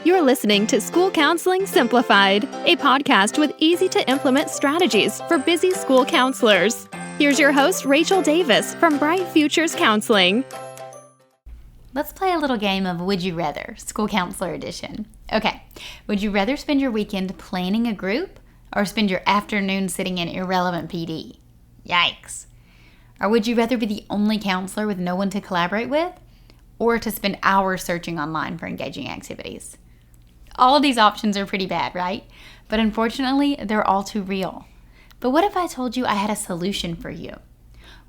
You're listening to School Counseling Simplified, a podcast with easy-to-implement strategies for busy school counselors. Here's your host, Rachel Davis from Bright Futures Counseling. Let's play a little game of Would You Rather, School Counselor Edition. Okay, would you rather spend your weekend planning a group or spend your afternoon sitting in irrelevant PD? Yikes. Or would you rather be the only counselor with no one to collaborate with, or to spend hours searching online for engaging activities? All of these options are pretty bad, right? But unfortunately, they're all too real. But what if I told you I had a solution for you?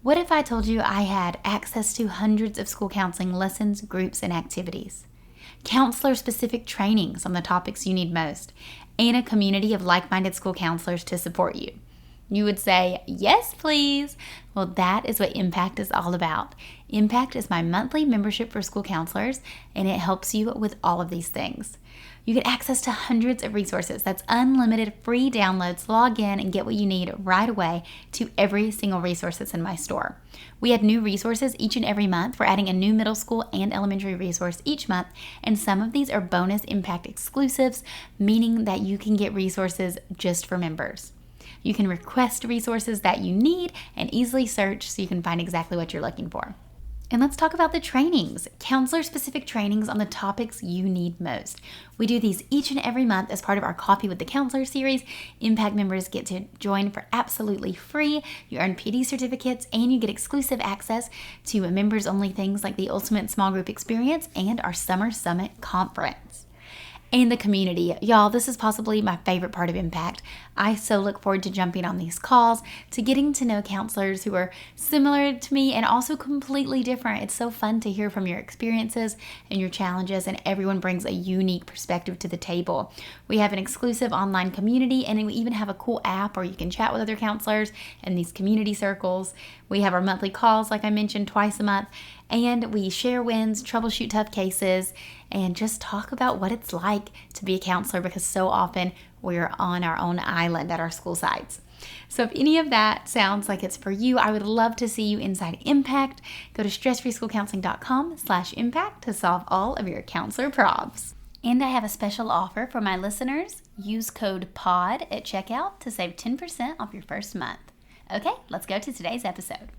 What if I told you I had access to hundreds of school counseling lessons, groups, and activities, counselor-specific trainings on the topics you need most, and a community of like-minded school counselors to support you? You would say, yes, please. Well, that is what Impact is all about. Impact is my monthly membership for school counselors, and it helps you with all of these things. You get access to hundreds of resources. That's unlimited free downloads. Log in and get what you need right away to every single resource that's in my store. We add new resources each and every month. We're adding a new middle school and elementary resource each month, and some of these are bonus Impact exclusives, meaning that you can get resources just for members. You can request resources that you need and easily search so you can find exactly what you're looking for. And let's talk about the trainings, counselor-specific trainings on the topics you need most. We do these each and every month as part of our Coffee with the Counselor series. Impact members get to join for absolutely free. You earn PD certificates and you get exclusive access to members-only things like the Ultimate Small Group Experience and our Summer Summit Conference. And the community. Y'all, this is possibly my favorite part of Impact. I so look forward to jumping on these calls, to getting to know counselors who are similar to me and also completely different. It's so fun to hear from your experiences and your challenges, and everyone brings a unique perspective to the table. We have an exclusive online community, and we even have a cool app where you can chat with other counselors in these community circles. We have our monthly calls, like I mentioned, twice a month, and we share wins, troubleshoot tough cases, and just talk about what it's like to be a counselor, because so often we're on our own island at our school sites. So if any of that sounds like it's for you, I would love to see you inside Impact. Go to stressfreeschoolcounseling.com/impact to solve all of your counselor problems. And I have a special offer for my listeners. Use code POD at checkout to save 10% off your first month. Okay, let's go to today's episode.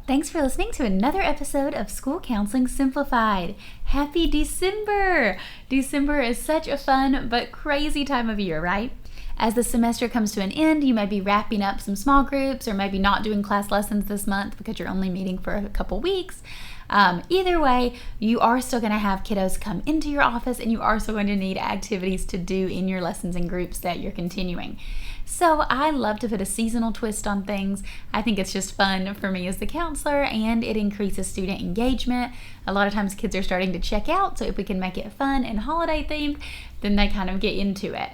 Thanks for listening to another episode of School Counseling Simplified. Happy December! December is such a fun but crazy time of year, right? As the semester comes to an end, you might be wrapping up some small groups or maybe not doing class lessons this month because you're only meeting for a couple weeks. Either way, you are still going to have kiddos come into your office, and you are still going to need activities to do in your lessons and groups that you're continuing. So I love to put a seasonal twist on things. I think it's just fun for me as the counselor, and it increases student engagement. A lot of times kids are starting to check out, so if we can make it fun and holiday themed, then they kind of get into it.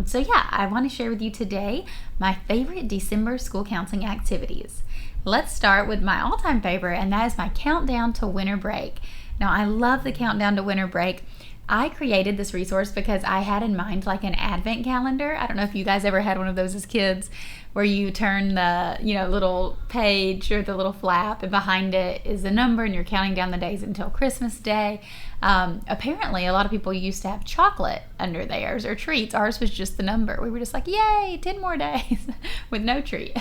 So yeah, I want to share with you today my favorite December school counseling activities. Let's start with my all-time favorite, and that is my countdown to winter break. Now, I love the countdown to winter break. I created this resource because I had in mind like an advent calendar. I don't know if you guys ever had one of those as kids, where you turn the little page or the little flap, and behind it is a number, and you're counting down the days until Christmas Day. Apparently, a lot of people used to have chocolate under theirs or treats. Ours was just the number. We were just like, yay, 10 more days with no treat.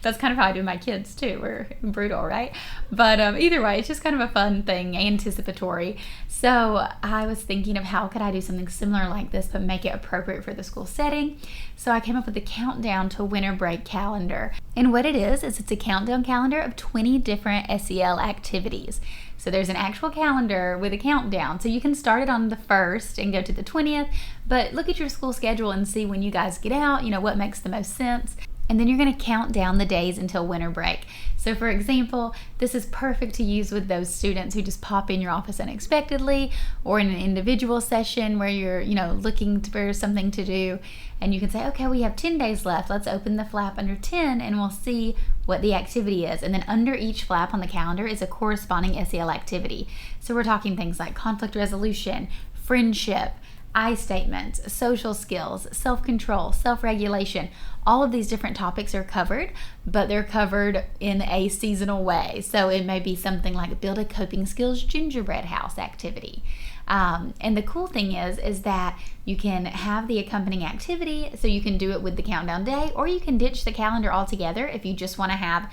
That's kind of how I do my kids too. We're brutal, right? But either way, it's just kind of a fun thing, anticipatory. So I was thinking of how could I do something similar like this but make it appropriate for the school setting. So I came up with the countdown to winter break calendar. And what it is it's a countdown calendar of 20 different SEL activities. So there's an actual calendar with a countdown. So you can start it on the 1st and go to the 20th, but look at your school schedule and see when you guys get out, what makes the most sense. And then you're going to count down the days until winter break. So for example, this is perfect to use with those students who just pop in your office unexpectedly, or in an individual session where you're, looking for something to do. And you can say, okay, we have 10 days left. Let's open the flap under 10 and we'll see what the activity is. And then under each flap on the calendar is a corresponding SEL activity. So we're talking things like conflict resolution, friendship, I statements, social skills, self-control, self-regulation. All of these different topics are covered, but they're covered in a seasonal way. So it may be something like build a coping skills gingerbread house activity. And the cool thing is that you can have the accompanying activity, so you can do it with the countdown day, or you can ditch the calendar altogether if you just want to have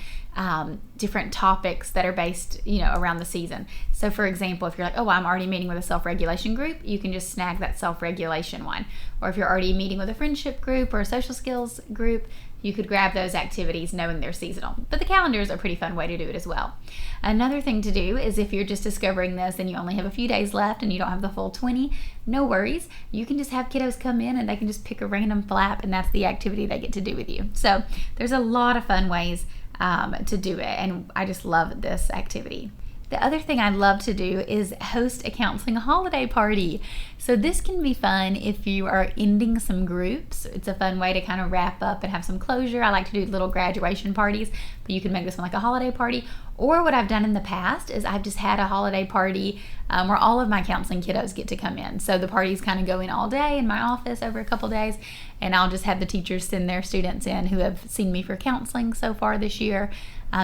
different topics that are based, around the season. So for example, if you're like, oh, I'm already meeting with a self-regulation group, you can just snag that self-regulation one. Or if you're already meeting with a friendship group or a social skills group, you could grab those activities knowing they're seasonal. But the calendar is a pretty fun way to do it as well. Another thing to do is if you're just discovering this and you only have a few days left and you don't have the full 20, no worries. You can just have kiddos come in and they can just pick a random flap, and that's the activity they get to do with you. So there's a lot of fun ways to do it, and I just love this activity. The other thing I love to do is host a counseling holiday party. So this can be fun if you are ending some groups. It's a fun way to kind of wrap up and have some closure. I like to do little graduation parties, but you can make this one like a holiday party. Or what I've done in the past is I've just had a holiday party where all of my counseling kiddos get to come in. So the parties kind of go in all day in my office over a couple days, and I'll just have the teachers send their students in who have seen me for counseling so far this year.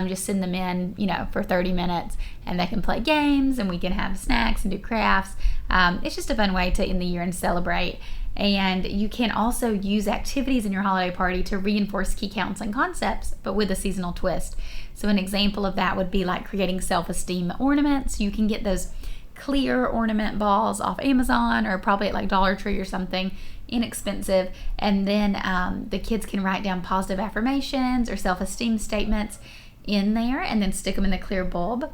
Just send them in, for 30 minutes, and they can play games and we can have snacks and do crafts. It's just a fun way to end the year and celebrate. And you can also use activities in your holiday party to reinforce key counseling concepts, but with a seasonal twist. So an example of that would be like creating self-esteem ornaments. You can get those clear ornament balls off Amazon or probably at like Dollar Tree or something, inexpensive. And then the kids can write down positive affirmations or self-esteem statements in there and then stick them in the clear bulb.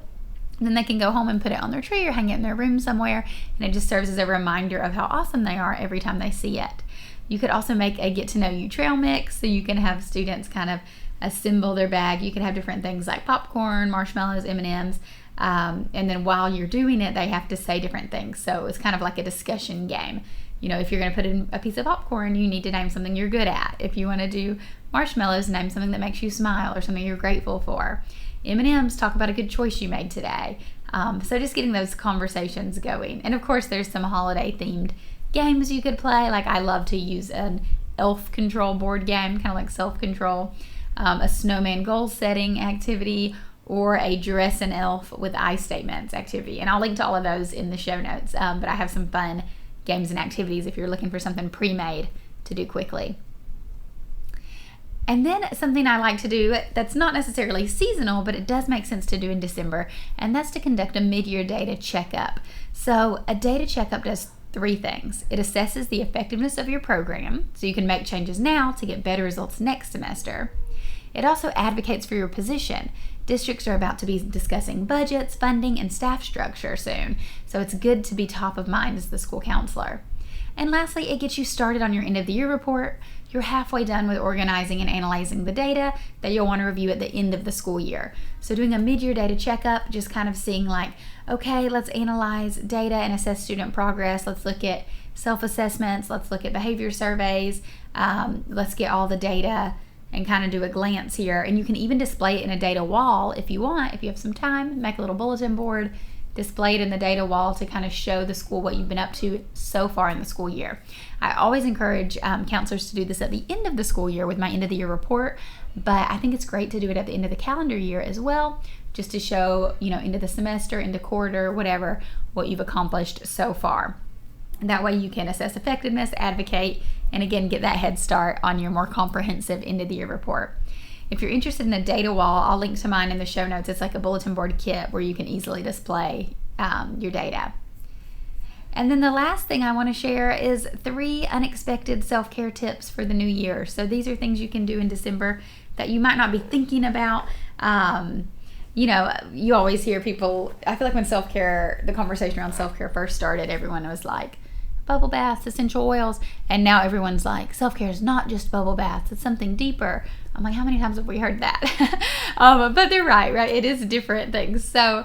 And then they can go home and put it on their tree or hang it in their room somewhere, and it just serves as a reminder of how awesome they are every time they see it. You could also make a get to know you trail mix, so you can have students kind of assemble their bag. You can have different things like popcorn, marshmallows, M&Ms, and then while you're doing it, they have to say different things. So it's kind of like a discussion game. If you're going to put in a piece of popcorn, you need to name something you're good at. If you want to do marshmallows, name something that makes you smile or something you're grateful for. M&Ms, talk about a good choice you made today. So just getting those conversations going. And of course, there's some holiday themed games you could play. Like I love to use an elf control board game, kind of like self-control, a snowman goal setting activity, or a dress an elf with I statements activity. And I'll link to all of those in the show notes. But I have some fun games and activities if you're looking for something pre-made to do quickly. And then something I like to do that's not necessarily seasonal, but it does make sense to do in December, and that's to conduct a mid-year data checkup. So a data checkup does three things. It assesses the effectiveness of your program, so you can make changes now to get better results next semester. It also advocates for your position. Districts are about to be discussing budgets, funding, and staff structure soon, so it's good to be top of mind as the school counselor. And lastly, it gets you started on your end of the year report. You're halfway done with organizing and analyzing the data that you'll want to review at the end of the school year. So doing a mid-year data checkup, just kind of seeing like, okay, let's analyze data and assess student progress. Let's look at self-assessments. Let's look at behavior surveys. Let's get all the data and kind of do a glance here. And you can even display it in a data wall if you want. If you have some time, make a little bulletin board, display it in the data wall to kind of show the school what you've been up to so far in the school year. I always encourage counselors to do this at the end of the school year with my end of the year report, but I think it's great to do it at the end of the calendar year as well, just to show, end of the semester, end of quarter, whatever, what you've accomplished so far. And that way you can assess effectiveness, advocate, and again, get that head start on your more comprehensive end of the year report. If you're interested in a data wall, I'll link to mine in the show notes. It's like a bulletin board kit where you can easily display your data. And then the last thing I want to share is 3 unexpected self-care tips for the new year. So these are things you can do in December that you might not be thinking about. You always hear people, I feel like when self-care, the conversation around self-care first started, everyone was like, bubble baths, essential oils, and now everyone's like, self-care is not just bubble baths, it's something deeper. I'm like, how many times have we heard that? But they're right? It is different things. So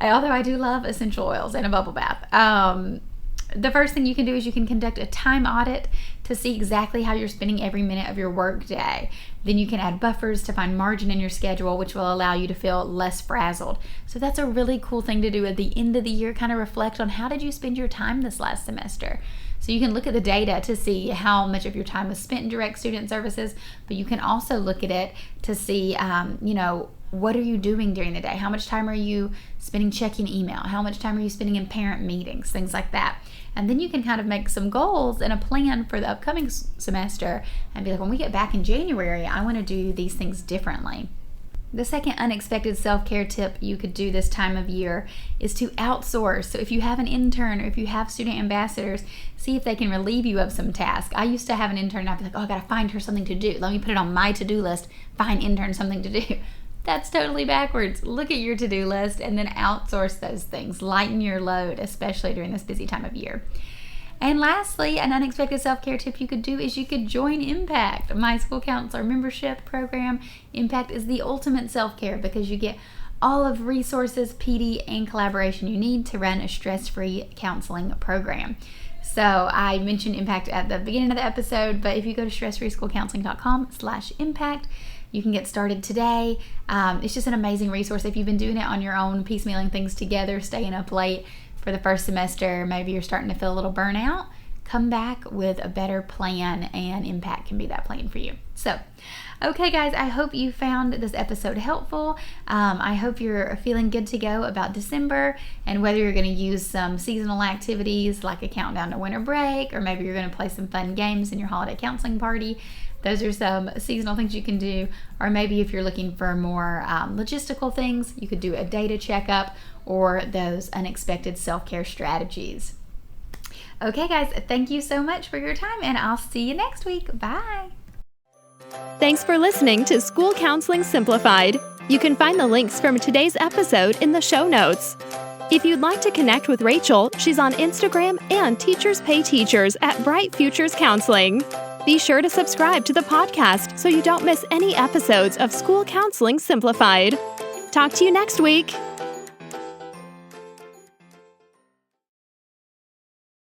although I do love essential oils and a bubble bath, The first thing you can do is you can conduct a time audit to see exactly how you're spending every minute of your work day. Then you can add buffers to find margin in your schedule, which will allow you to feel less frazzled. So that's a really cool thing to do at the end of the year, kind of reflect on how did you spend your time this last semester. So you can look at the data to see how much of your time was spent in direct student services, but you can also look at it to see, what are you doing during the day? How much time are you spending checking email? How much time are you spending in parent meetings? Things like that. And then you can kind of make some goals and a plan for the upcoming semester and be like, when we get back in January, I want to do these things differently. The second unexpected self-care tip you could do this time of year is to outsource. So if you have an intern or if you have student ambassadors, see if they can relieve you of some tasks. I used to have an intern and I'd be like, I gotta find her something to do. Let me put it on my to-do list, find intern something to do. That's totally backwards. Look at your to-do list and then outsource those things. Lighten your load, especially during this busy time of year. And lastly, an unexpected self-care tip you could do is you could join Impact, my school counselor membership program. Impact is the ultimate self-care because you get all of resources, PD, and collaboration you need to run a stress-free counseling program. So I mentioned Impact at the beginning of the episode, but if you go to stressfreeschoolcounseling.com/impact, you can get started today. It's just an amazing resource. If you've been doing it on your own, piecemealing things together, staying up late for the first semester, maybe you're starting to feel a little burnout, come back with a better plan and Impact can be that plan for you. So, okay guys, I hope you found this episode helpful. I hope you're feeling good to go about December and whether you're going to use some seasonal activities like a countdown to winter break, or maybe you're going to play some fun games in your holiday counseling party. Those are some seasonal things you can do. Or maybe if you're looking for more logistical things, you could do a data checkup or those unexpected self-care strategies. Okay guys, thank you so much for your time and I'll see you next week. Bye. Thanks for listening to School Counseling Simplified. You can find the links from today's episode in the show notes. If you'd like to connect with Rachel, she's on Instagram and Teachers Pay Teachers at Bright Futures Counseling. Be sure to subscribe to the podcast so you don't miss any episodes of School Counseling Simplified. Talk to you next week.